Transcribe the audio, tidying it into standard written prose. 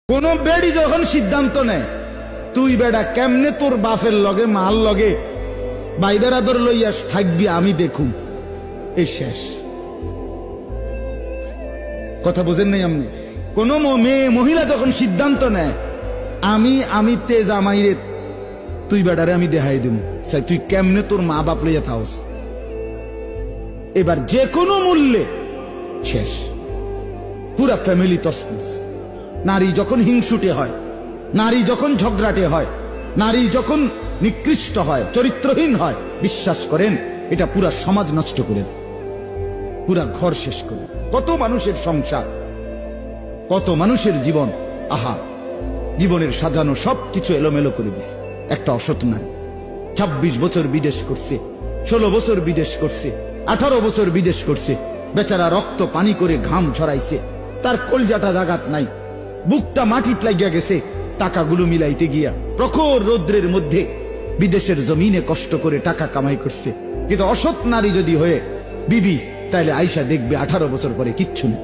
কোন বেড়ি যখন সিদ্ধান্ত নেয় তুই বেড়া কেমনে তোর বাপের লগে মাল লগে ভাই বেড়াদর লইয়া থাকবি আমি দেখুম, এই শেষ কথা বোঝেন নাই আপনি? কোন মেয়ে মহিলা যখন সিদ্ধান্ত নেয় আমি তেজ আমাইরে তুই বেড়ারে আমি দেখাই দিব, তুই কেমনে তোর মা বাপ লইয়া থাকস, এবার যে কোনো মূল্যে শেষ, পুরা ফ্যামিলি তছনছ। নারী যখন হিংসুটে হয়, নারী যখন ঝগড়াটে হয়, নারী যখন নিকৃষ্ট হয়, চরিত্রহীন হয়, বিশ্বাস করেন এটা পুরা সমাজ নষ্ট করে দেয়, পুরা ঘর শেষ করে। কত মানুষের সংসার, কত মানুষের জীবন, আহা জীবনের সাজানো সবকিছু এলোমেলো করে দিছে একটা অসৎ নারী। 26 বছর বিদেশ করছে, 16 বছর বিদেশ করছে, 18 বছর বিদেশ করছে, বেচারা রক্ত পানি করে ঘাম ঝরাইছে, তার কলজাটা জাগাত নাই, বুকটা মাটিত লাগিয়া গেছে টাকাগুলো মিলাইতে গিয়া, প্রখর রৌদ্রের মধ্যে বিদেশের জমিনে কষ্ট করে টাকা কামাই করছে। কিন্তু অসৎ নারী যদি হয়ে বিবি, তাইলে আয়সা দেখবে 18 বছর পরে কিচ্ছু নেই।